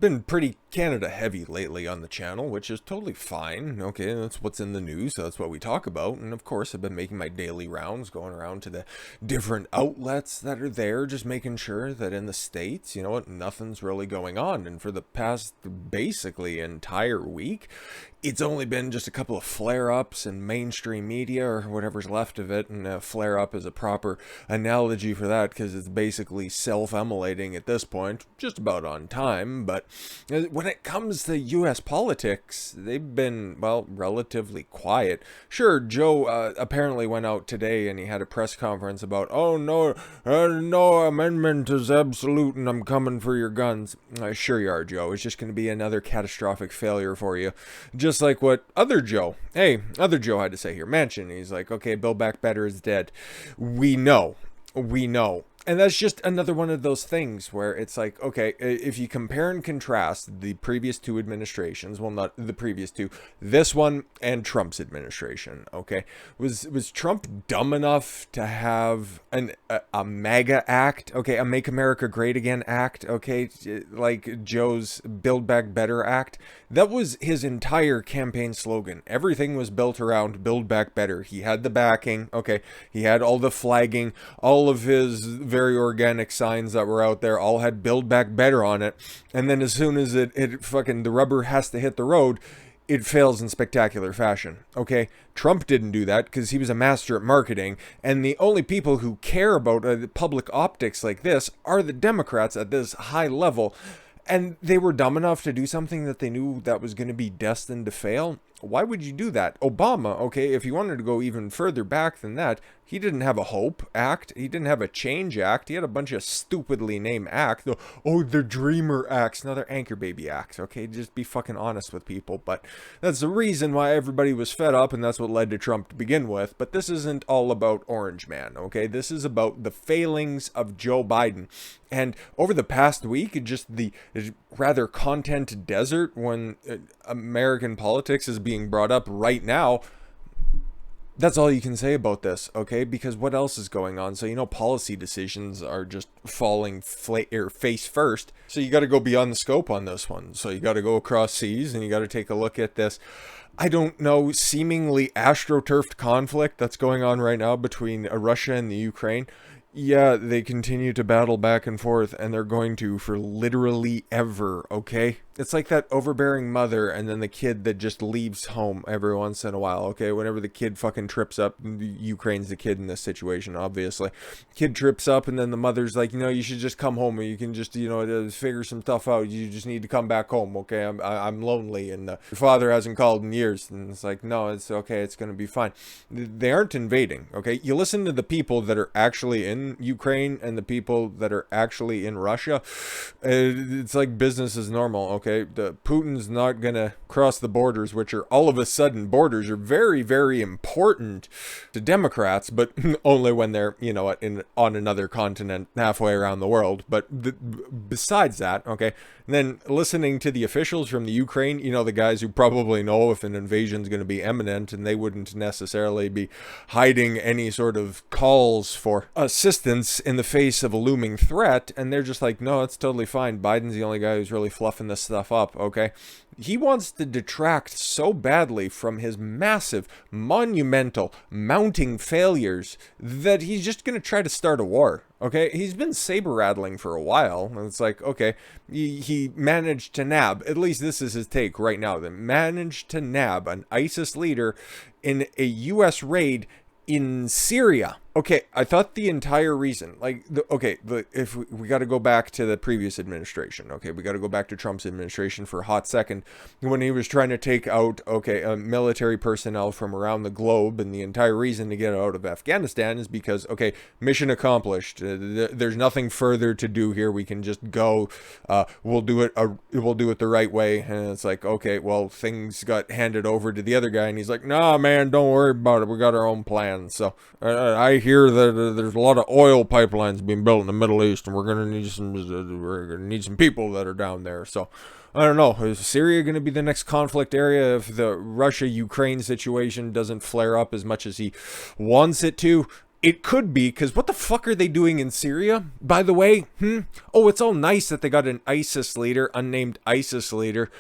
Been pretty Canada heavy lately on the channel, which is totally fine. Okay, that's what's in the news, so that's what we talk about. And of course, I've been making my daily rounds, going around to the different outlets that are there, just making sure that in the States, you know what, nothing's really going on. And for the past basically entire week, it's only been just a couple of flare-ups in mainstream media, or whatever's left of it, and a flare-up is a proper analogy for that, because it's basically self-immolating at this point, just about on time. But when it comes to U.S. politics, they've been, well, relatively quiet. Sure, Joe apparently went out today and he had a press conference about, oh no, no amendment is absolute and I'm coming for your guns. Sure you are, Joe. It's just going to be another catastrophic failure for you. Just like what other Joe had to say here. Manchin, he's like, okay, Build Back Better is dead. We know. And that's just another one of those things where it's like, okay, if you compare and contrast the previous two administrations, well, not the previous two, this one and Trump's administration, okay, was Trump dumb enough to have a MAGA act, okay, a Make America Great Again act, okay, like Joe's Build Back Better act? That was his entire campaign slogan. Everything was built around Build Back Better. He had the backing, okay, he had all the flagging, all of his very organic signs that were out there all had Build Back Better on it, and then as soon as it fucking the rubber has to hit the road, it fails in spectacular fashion. Okay, Trump didn't do that because he was a master at marketing, and the only people who care about public optics like this are the Democrats at this high level, and they were dumb enough to do something that they knew that was going to be destined to fail. Why would you do that? Obama, okay, if you wanted to go even further back than that, he didn't have a Hope Act. He didn't have a Change Act. He had a bunch of stupidly named acts. The Dreamer Acts. No, they're Anchor Baby Acts, okay? Just be fucking honest with people. But that's the reason why everybody was fed up, and that's what led to Trump to begin with. But this isn't all about Orange Man, okay? This is about the failings of Joe Biden. And over the past week, just the rather content desert when American politics is being brought up right now, that's all you can say about this, okay? Because what else is going on? So, you know, policy decisions are just falling face first. So you got to go beyond the scope on this one. So you got to go across seas and you got to take a look at this, I don't know, seemingly astroturfed conflict that's going on right now between Russia and the Ukraine. Yeah, they continue to battle back and forth, and they're going to for literally ever, okay? It's like that overbearing mother and then the kid that just leaves home every once in a while, okay? Whenever the kid fucking trips up, Ukraine's the kid in this situation, obviously. Kid trips up, and then the mother's like, you know, you should just come home, or you can just, you know, figure some stuff out. You just need to come back home, okay? I'm lonely, and your father hasn't called in years. And it's like, no, it's okay, it's going to be fine. They aren't invading, okay? You listen to the people that are actually in Ukraine and the people that are actually in Russia, it's like business as normal, okay? The Putin's not gonna cross the borders, which are all of a sudden, borders are very, very important to Democrats, but only when they're, you know, on another continent halfway around the world. But besides that, okay, and then listening to the officials from the Ukraine, you know, the guys who probably know if an invasion is going to be imminent, and they wouldn't necessarily be hiding any sort of calls for assistance in the face of a looming threat, and they're just like, no, it's totally fine. Biden's the only guy who's really fluffing this stuff up, okay? He wants to detract so badly from his massive, monumental, mounting failures that he's just going to try to start a war. Okay, he's been saber rattling for a while, and it's like, okay, he managed to nab, at least this is his take right now, that managed to nab an ISIS leader in a U.S. raid in Syria. Okay, I thought the entire reason, like, if we got to go back to the previous administration, okay, we got to go back to Trump's administration for a hot second, when he was trying to take out, okay, military personnel from around the globe, and the entire reason to get out of Afghanistan is because, okay, mission accomplished, there's nothing further to do here, we can just go, we'll do it the right way, and it's like, okay, well, things got handed over to the other guy, and he's like, nah, man, don't worry about it, we got our own plan. So, I hear that there's a lot of oil pipelines being built in the Middle East, and we're gonna need some people that are down there. So I don't know. Is Syria going to be the next conflict area if the Russia-Ukraine situation doesn't flare up as much as he wants it to? It could be, because what the fuck are they doing in Syria, by the way? Oh, it's all nice that they got an ISIS leader, unnamed ISIS leader,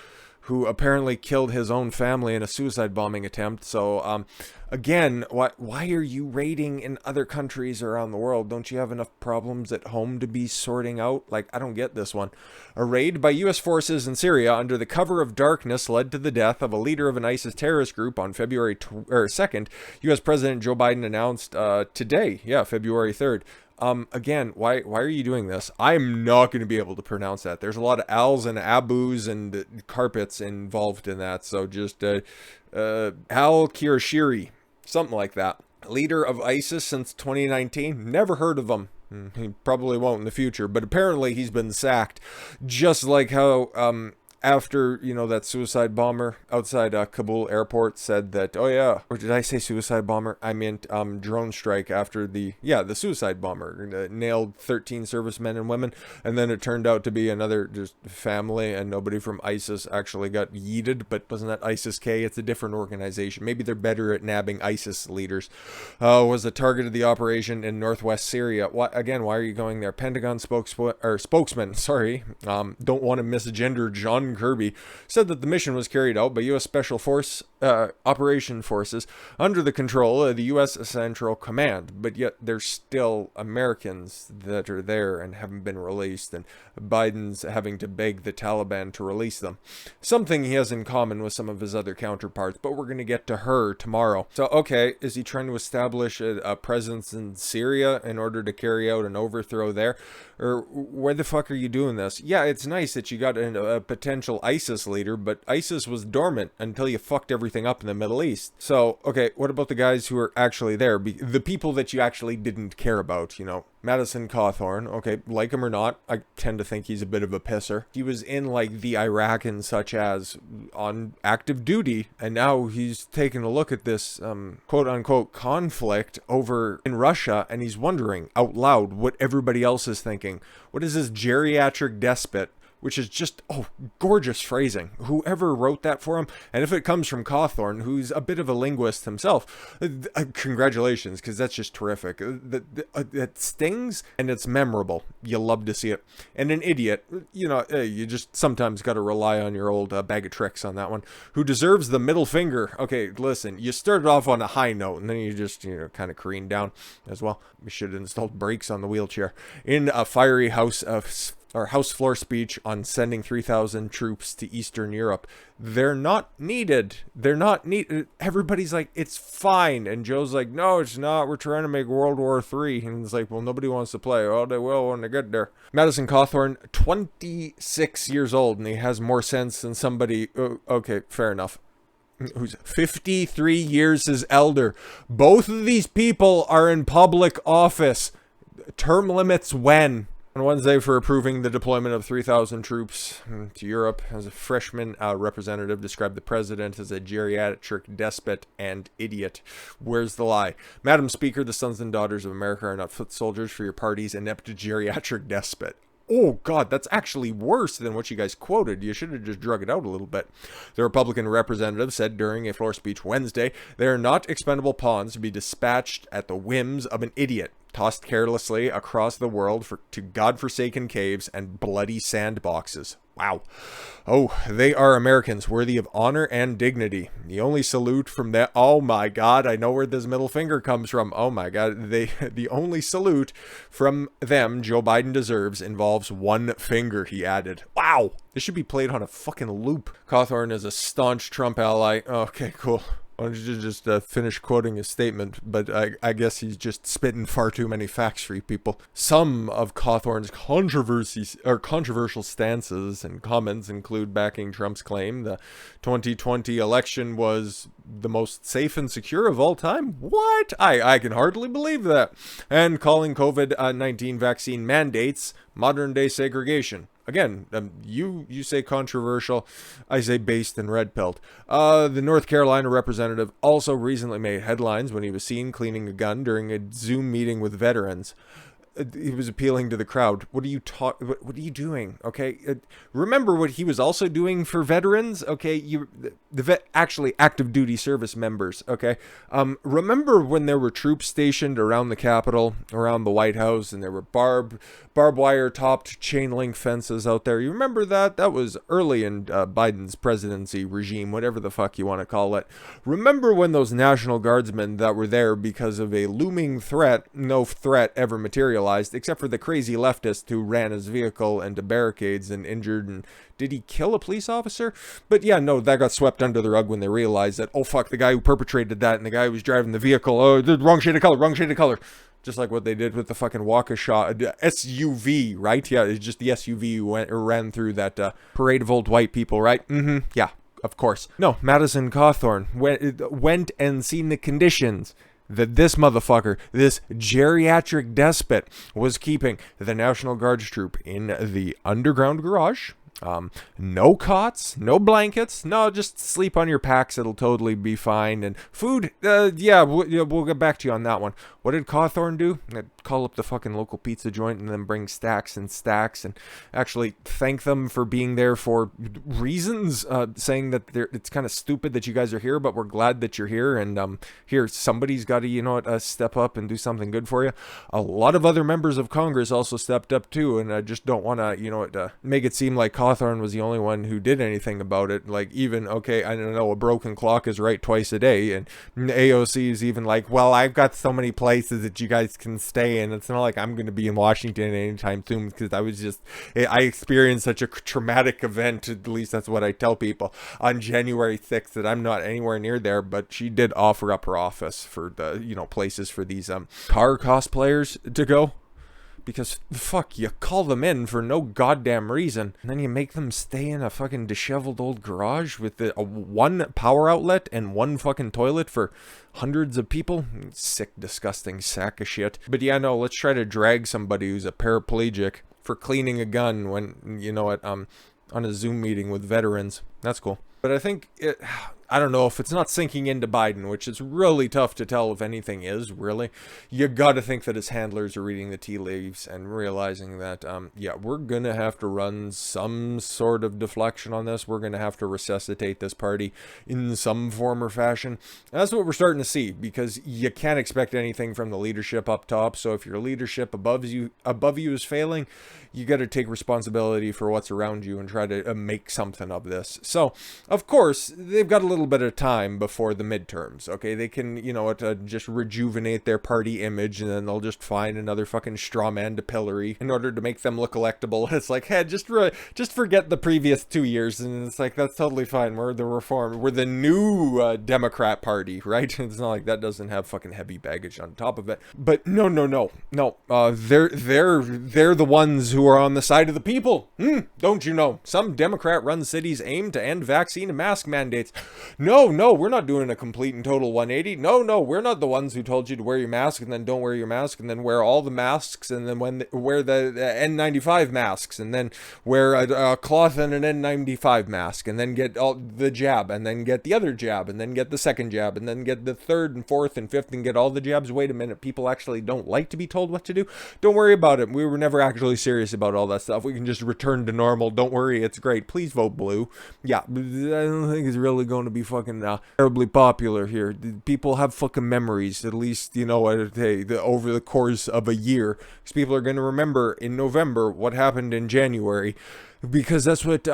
who apparently killed his own family in a suicide bombing attempt. So, again, why are you raiding in other countries around the world? Don't you have enough problems at home to be sorting out? Like, I don't get this one. A raid by U.S. forces in Syria under the cover of darkness led to the death of a leader of an ISIS terrorist group on February 2nd. U.S. President Joe Biden announced today, February 3rd. Again, why are you doing this? I'm not going to be able to pronounce that. There's a lot of Al's and Abu's and carpets involved in that. So just al-Kirashiri, something like that. Leader of ISIS since 2019. Never heard of him. He probably won't in the future, but apparently he's been sacked. Just like how after, that suicide bomber outside Kabul airport said that, oh yeah, or did I say suicide bomber? I meant drone strike after the suicide bomber nailed 13 servicemen and women, and then it turned out to be another just family, and nobody from ISIS actually got yeeted. But wasn't that ISIS-K? It's a different organization. Maybe they're better at nabbing ISIS leaders. Was the target of the operation in northwest Syria. Why are you going there? Pentagon spokesman, don't want to misgender John Kirby, said that the mission was carried out by U.S. Special Force Operation Forces under the control of the U.S. Central Command, but yet there's still Americans that are there and haven't been released, and Biden's having to beg the Taliban to release them. Something he has in common with some of his other counterparts, but we're going to get to her tomorrow. So, okay, is he trying to establish a presence in Syria in order to carry out an overthrow there? Or where the fuck are you doing this? Yeah, it's nice that you got a potential ISIS leader, but ISIS was dormant until you fucked everything up in the Middle East. So, okay, what about the guys who are actually there? The people that you actually didn't care about, Madison Cawthorn, okay, like him or not, I tend to think he's a bit of a pisser. He was in, like, the Iraq and such as on active duty, and now he's taking a look at this, quote-unquote, conflict over in Russia, and he's wondering out loud what everybody else is thinking. What is this geriatric despot? Which is just, gorgeous phrasing. Whoever wrote that for him, and if it comes from Cawthorn, who's a bit of a linguist himself, congratulations, because that's just terrific. That stings, and it's memorable. You love to see it. And an idiot, you just sometimes got to rely on your old bag of tricks on that one, who deserves the middle finger. Okay, listen, you started off on a high note, and then you just, kind of careened down as well. We should have installed brakes on the wheelchair. In a fiery House floor speech on sending 3,000 troops to Eastern Europe. They're not needed. They're not needed. Everybody's like, it's fine. And Joe's like, no, it's not. We're trying to make World War III. And it's like, well, nobody wants to play. Oh, they will when they get there. Madison Cawthorn, 26 years old, and he has more sense than somebody. Okay, fair enough. Who's 53 years his elder. Both of these people are in public office. Term limits when? On Wednesday for approving the deployment of 3,000 troops to Europe. As a freshman representative described the president as a geriatric despot and idiot. Where's the lie? Madam Speaker, the sons and daughters of America are not foot soldiers for your party's inept geriatric despot. Oh, God, that's actually worse than what you guys quoted. You should have just drug it out a little bit. The Republican representative said during a floor speech Wednesday, they are not expendable pawns to be dispatched at the whims of an idiot, tossed carelessly across the world to godforsaken caves and bloody sandboxes. Wow. Oh, they are Americans worthy of honor and dignity. The only salute from that. Oh my God, I know where this middle finger comes from. Oh my God, the only salute from them Joe Biden deserves involves one finger, he added. Wow. This should be played on a fucking loop. Cawthorn is a staunch Trump ally. Okay, cool. Why don't you just finish quoting his statement? But I guess he's just spitting far too many facts for you people. Some of Cawthorn's controversial stances and comments include backing Trump's claim the 2020 election was the most safe and secure of all time. What? I can hardly believe that. And calling COVID-19 vaccine mandates modern-day segregation. Again, you say controversial, I say based and red-pilled. The North Carolina representative also recently made headlines when he was seen cleaning a gun during a Zoom meeting with veterans. he was appealing to the crowd. What are you what are you doing? Okay, remember what he was also doing for veterans. Okay, actually active duty service members. Okay, remember when there were troops stationed around the Capitol, around the White House, and there were barbed wire topped chain link fences out there. You remember that? That was early in Biden's presidency regime, whatever the fuck you want to call it. Remember when those National Guardsmen that were there because of a looming threat, no threat ever materialized, except for the crazy leftist who ran his vehicle into barricades and injured, and did he kill a police officer? But yeah, no, that got swept under the rug when they realized that, oh fuck, the guy who perpetrated that and the guy who was driving the vehicle, oh, the wrong shade of color. Just like what they did with the fucking Waukesha SUV, right? Yeah, it's just the SUV who ran through that parade of old white people, right? Yeah, of course. No, Madison Cawthorn went and seen the conditions that this motherfucker, this geriatric despot, was keeping the National Guards troop in the underground garage. No cots, no blankets, no, just sleep on your packs, it'll totally be fine. And food, yeah, we'll get back to you on that one. What did Cawthorn do? Call up the fucking local pizza joint and then bring stacks and stacks and actually thank them for being there for reasons, saying that it's kind of stupid that you guys are here, but we're glad that you're here, and here, somebody's got to, step up and do something good for you. A lot of other members of Congress also stepped up too, and I just don't want to, make it seem like Cawthorn was the only one who did anything about it. Like, even, okay, I don't know, a broken clock is right twice a day, and AOC is even like, well, I've got so many places that you guys can stay, and it's not like I'm going to be in Washington anytime soon, because I experienced such a traumatic event, at least that's what I tell people, on January 6th, that I'm not anywhere near there. But she did offer up her office for the, places for these car cosplayers to go. Because, fuck, you call them in for no goddamn reason, and then you make them stay in a fucking disheveled old garage with one power outlet and one fucking toilet for hundreds of people. Sick, disgusting sack of shit. But yeah, no, let's try to drag somebody who's a paraplegic for cleaning a gun when, on a Zoom meeting with veterans. That's cool. But I think I don't know if it's not sinking into Biden, which is really tough to tell if anything is, really. You got to think that his handlers are reading the tea leaves and realizing that, yeah, we're going to have to run some sort of deflection on this. We're going to have to resuscitate this party in some form or fashion. And that's what we're starting to see, because you can't expect anything from the leadership up top. So if your leadership above you is failing, you got to take responsibility for what's around you and try to make something of this. So, of course, they've got a little bit of time before the midterms, okay? They can, just rejuvenate their party image, and then they'll just find another fucking straw man to pillory in order to make them look electable. It's like, hey, just forget the previous 2 years, and it's like, that's totally fine. We're the reform. We're the new Democrat party, right? It's not like that doesn't have fucking heavy baggage on top of it. But no. They're the ones who are on the side of the people. Don't you know? Some Democrat-run cities aim to end vaccine and mask mandates. No, we're not doing a complete and total 180. No, we're not the ones who told you to wear your mask and then don't wear your mask and then wear all the masks and then wear the N95 masks and then wear a cloth and an N95 mask and then get all the jab and then get the other jab and then get the second jab and then get the third and fourth and fifth and get all the jabs. Wait a minute, people actually don't like to be told what to do? Don't worry about it. We were never actually serious about all that stuff. We can just return to normal. Don't worry, it's great. Please vote blue. Yeah, I don't think it's really going to be fucking terribly popular here. People have fucking memories, at least, over the course of a year. Because people are going to remember in November what happened in January. Because that's what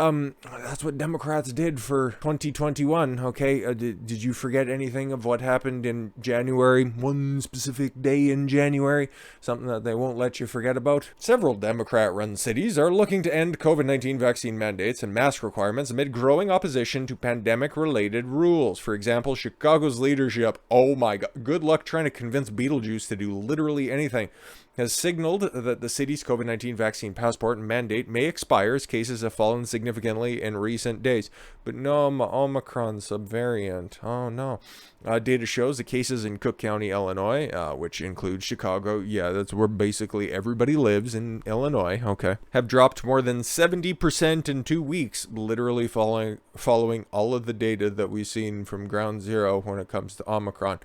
Democrats did for 2021, okay? Did you forget anything of what happened in January? One specific day in January? Something that they won't let you forget about? Several Democrat-run cities are looking to end COVID-19 vaccine mandates and mask requirements amid growing opposition to pandemic-related rules. For example, Chicago's leadership, oh my god, good luck trying to convince Beetlejuice to do literally anything, has signaled that the city's COVID-19 vaccine passport and mandate may expire as cases have fallen significantly in recent days. But no, Omicron subvariant. Oh no. Data shows the cases in Cook County, Illinois, which includes Chicago, yeah, that's where basically everybody lives in Illinois, okay, have dropped more than 70% in 2 weeks, literally following all of the data that we've seen from ground zero when it comes to Omicron.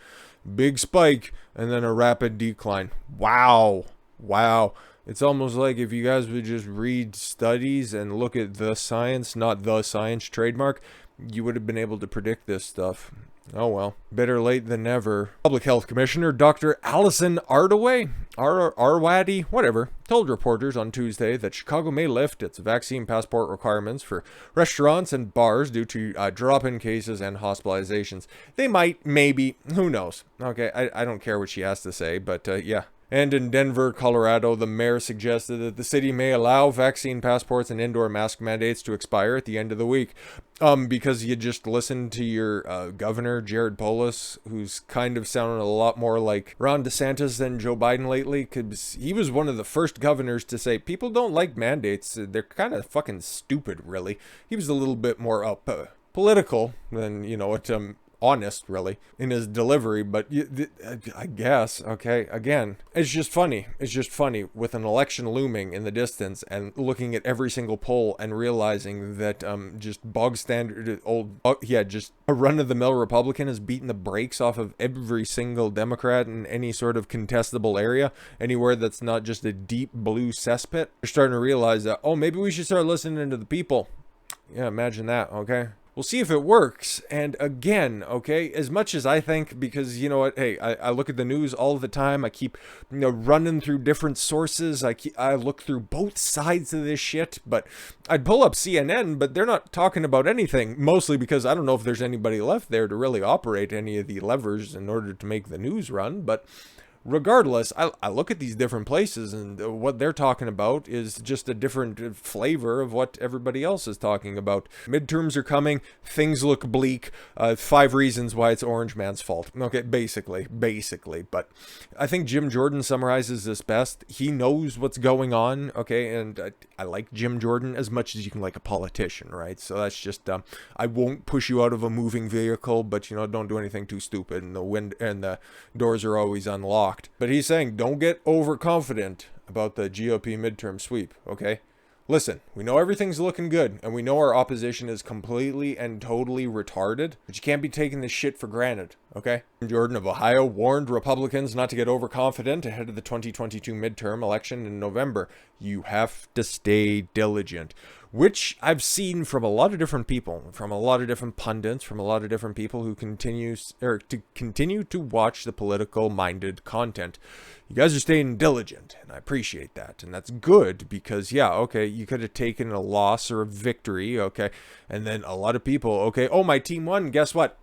Big spike and then a rapid decline. Wow. Wow. It's almost like if you guys would just read studies and look at the science, not the science trademark, you would have been able to predict this stuff. Oh well, better late than never. Public Health Commissioner Dr. Allison Arwady, whatever, told reporters on Tuesday that Chicago may lift its vaccine passport requirements for restaurants and bars due to drop-in cases and hospitalizations. They might, maybe, who knows? Okay, I don't care what she has to say, but yeah. And in Denver, Colorado, the mayor suggested that the city may allow vaccine passports and indoor mask mandates to expire at the end of the week. Because you just listened to your governor, Jared Polis, who's kind of sounding a lot more like Ron DeSantis than Joe Biden lately, because he was one of the first governors to say people don't like mandates. They're kind of fucking stupid, really. He was a little bit more political than, you know, what honest, really, in his delivery, but I guess, okay, again, it's just funny with an election looming in the distance and looking at every single poll and realizing that just bog standard just a run-of-the-mill Republican is beating the brakes off of every single Democrat in any sort of contestable area, anywhere that's not just a deep blue cesspit. You're starting to realize that, oh, maybe we should start listening to the people. Yeah, imagine that, okay? We'll see if it works. And again, okay, as much as I think, because you know what, hey, I look at the news all the time. I keep, you know, running through different sources. I look through both sides of this shit, but I'd pull up CNN, but they're not talking about anything, mostly because I don't know if there's anybody left there to really operate any of the levers in order to make the news run. But regardless, I look at these different places, and what they're talking about is just a different flavor of what everybody else is talking about. Midterms are coming. Things look bleak. 5 reasons why it's Orange Man's fault. Okay, basically. But I think Jim Jordan summarizes this best. He knows what's going on, okay, and I like Jim Jordan as much as you can like a politician, right? So that's just, I won't push you out of a moving vehicle, but, you know, don't do anything too stupid, and the doors are always unlocked. But he's saying, don't get overconfident about the GOP midterm sweep, okay? Listen, we know everything's looking good, and we know our opposition is completely and totally retarded, but you can't be taking this shit for granted, okay? Jordan of Ohio warned Republicans not to get overconfident ahead of the 2022 midterm election in November. You have to stay diligent, which I've seen from a lot of different people, from a lot of different pundits, from a lot of different people who continue to watch the political-minded content. You guys are staying diligent, and I appreciate that, and that's good because, yeah, okay, you could have taken a loss or a victory, okay, and then a lot of people, okay, oh, my team won, guess what?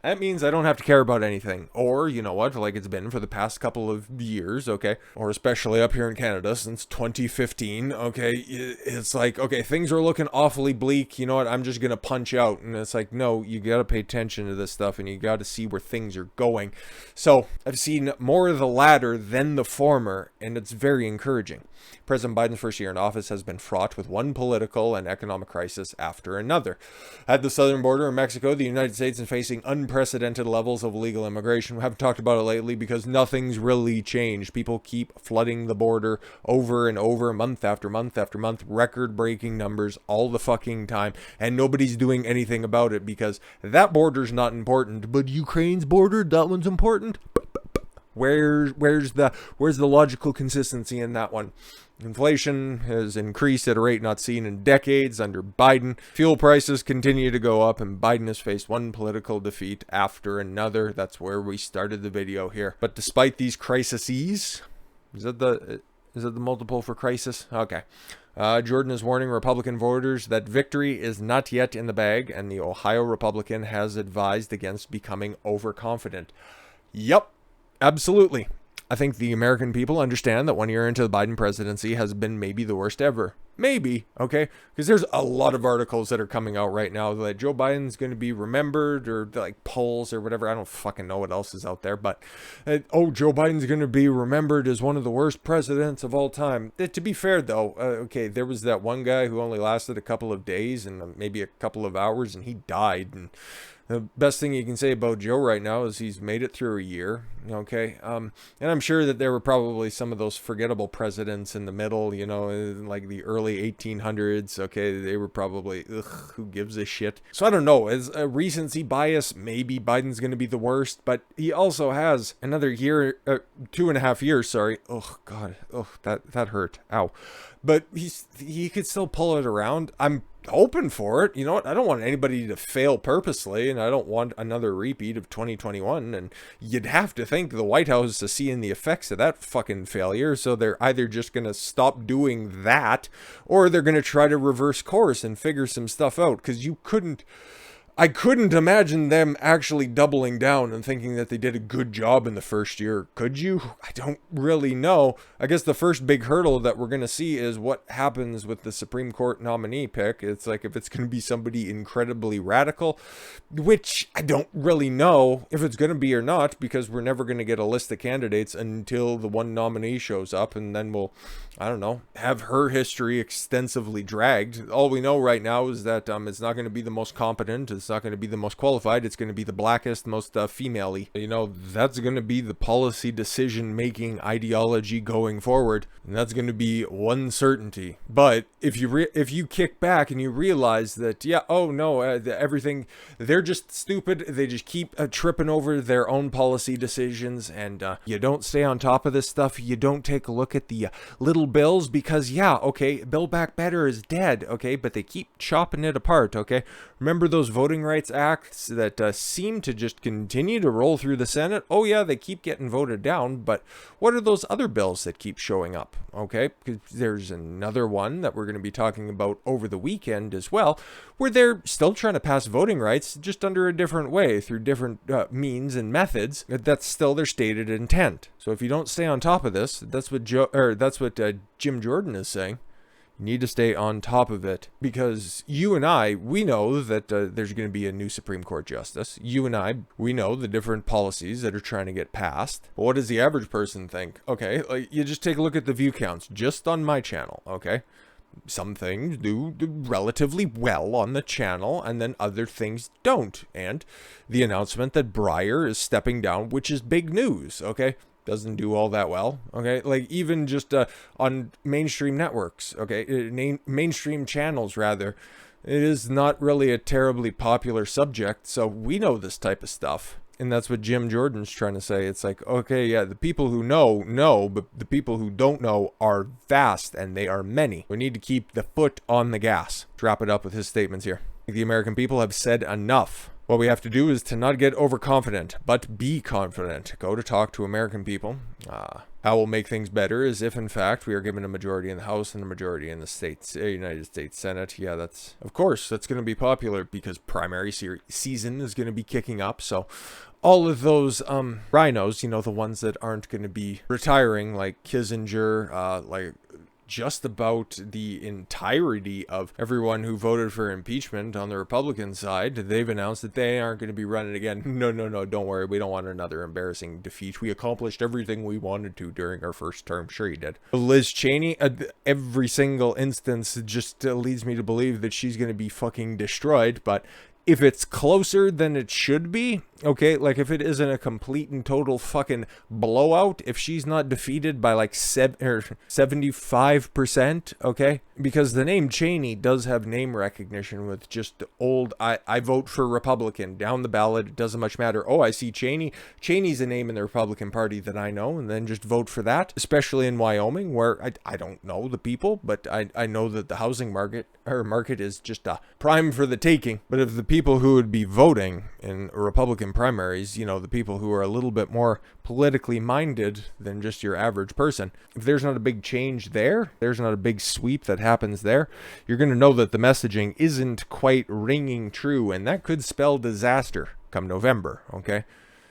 That means I don't have to care about anything. Or, you know what, like it's been for the past couple of years, okay? Or especially up here in Canada since 2015, okay? It's like, okay, things are looking awfully bleak. You know what, I'm just going to punch out. And it's like, no, you got to pay attention to this stuff and you got to see where things are going. So I've seen more of the latter than the former, and it's very encouraging. President Biden's first year in office has been fraught with one political and economic crisis after another. At the southern border of Mexico, the United States is facing unprecedented levels of illegal immigration. We haven't talked about it lately because nothing's really changed. People keep flooding the border over and over, month after month after month, record-breaking numbers all the fucking time, and nobody's doing anything about it because that border's not important, but Ukraine's border, that one's important. Where's the logical consistency in that one? Inflation has increased at a rate not seen in decades under Biden. Fuel prices continue to go up, and Biden has faced one political defeat after another. That's where we started the video here. But despite these crises, is that the multiple for crisis? Okay. Jordan is warning Republican voters that victory is not yet in the bag, and the Ohio Republican has advised against becoming overconfident. Yup, absolutely. I think the American people understand that 1 year into the Biden presidency has been maybe the worst ever. Maybe, okay? Because there's a lot of articles that are coming out right now that Joe Biden's going to be remembered, or like polls or whatever. I don't fucking know what else is out there, but Joe Biden's going to be remembered as one of the worst presidents of all time. To be fair, though, okay, there was that one guy who only lasted a couple of days and maybe a couple of hours, and he died. And the best thing you can say about Joe right now is he's made it through a year, okay? And I'm sure that there were probably some of those forgettable presidents in the middle, you know, in like the early early 1800s. Okay, they were probably, who gives a shit? So I don't know, as a recency bias, maybe Biden's going to be the worst, but he also has another year, 2.5 years, sorry. Oh God, that hurt. Ow. But he could still pull it around. I'm hoping for it. You know what? I don't want anybody to fail purposely, and I don't want another repeat of 2021. And you'd have to think the White House is seeing the effects of that fucking failure, so they're either just going to stop doing that, or they're going to try to reverse course and figure some stuff out, because I couldn't imagine them actually doubling down and thinking that they did a good job in the first year. Could you? I don't really know. I guess the first big hurdle that we're going to see is what happens with the Supreme Court nominee pick. It's like if it's going to be somebody incredibly radical, which I don't really know if it's going to be or not, because we're never going to get a list of candidates until the one nominee shows up, and then we'll, I don't know, have her history extensively dragged. All we know right now is that it's not going to be the most competent. It's not going to be the most qualified. It's going to be the blackest, most female-y. You know, that's going to be the policy decision-making ideology going forward, and that's going to be one certainty. But if you kick back and you realize that, yeah, oh no, everything, they're just stupid. They just keep tripping over their own policy decisions, and you don't stay on top of this stuff. You don't take a look at the little bills, because yeah, okay, Build Back Better is dead, okay, but they keep chopping it apart, okay? Remember those voting rights acts that seem to just continue to roll through the Senate? Oh yeah, they keep getting voted down, but what are those other bills that keep showing up? Okay, because there's another one that we're going to be talking about over the weekend as well, where they're still trying to pass voting rights, just under a different way, through different means and methods. That's still their stated intent. So if you don't stay on top of this, that's what Jim Jordan is saying. You need to stay on top of it, because you and I, we know that there's going to be a new Supreme Court justice. You and I, we know the different policies that are trying to get passed. But what does the average person think? Okay, like, you just take a look at the view counts just on my channel, okay? Some things do relatively well on the channel, and then other things don't. And the announcement that Breyer is stepping down, which is big news, okay? Doesn't do all that well, okay? Like, even just on mainstream networks, okay? Mainstream channels, rather. It is not really a terribly popular subject, so we know this type of stuff. And that's what Jim Jordan's trying to say. It's like, okay, yeah, the people who know, but the people who don't know are vast, and they are many. We need to keep the foot on the gas. To wrap it up with his statements here. The American people have said enough. What we have to do is to not get overconfident, but be confident. Go to talk to American people. How we'll make things better is if, in fact, we are given a majority in the House and a majority in the United States Senate. Yeah, that's going to be popular, because primary season is going to be kicking up. So all of those rhinos, you know, the ones that aren't going to be retiring, like Kissinger, like just about the entirety of everyone who voted for impeachment on the Republican side, they've announced that they aren't going to be running again. No, don't worry. We don't want another embarrassing defeat. We accomplished everything we wanted to during our first term. Sure you did. Liz Cheney, every single instance just leads me to believe that she's going to be fucking destroyed, but if it's closer than it should be, okay, like if it isn't a complete and total fucking blowout, if she's not defeated by like 75%, okay, because the name Cheney does have name recognition with just old, I vote for Republican, down the ballot, it doesn't much matter. Oh, I see Cheney. Cheney's a name in the Republican Party that I know, and then just vote for that, especially in Wyoming, where I don't know the people, but I know that the housing market is just prime for the taking. But if the people who would be voting in Republican primaries, you know, the people who are a little bit more politically minded than just your average person, if there's not a big change there's not a big sweep that happens there, you're going to know that the messaging isn't quite ringing true, and that could spell disaster come November, okay?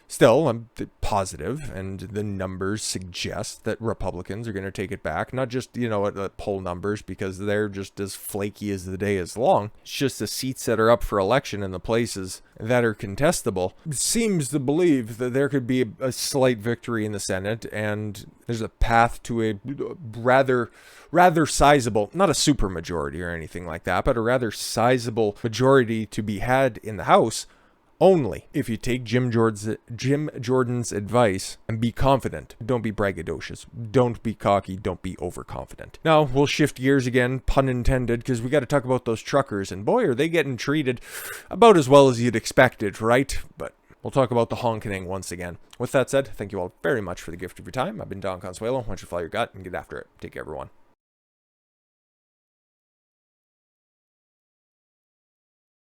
Still, I'm positive, and the numbers suggest that Republicans are going to take it back. Not just, you know, poll numbers, because they're just as flaky as the day is long. It's just the seats that are up for election in the places that are contestable. It seems to believe that there could be a slight victory in the Senate, and there's a path to a rather sizable, not a super majority or anything like that, but a rather sizable majority to be had in the House. only if you take Jim Jordan's advice and be confident. Don't be braggadocious. Don't be cocky. Don't be overconfident. Now, we'll shift gears again, pun intended, because we got to talk about those truckers. And boy, are they getting treated about as well as you'd expected, right? But we'll talk about the honking once again. With that said, thank you all very much for the gift of your time. I've been Don Consuelo. Why don't you follow your gut and get after it. Take care, everyone.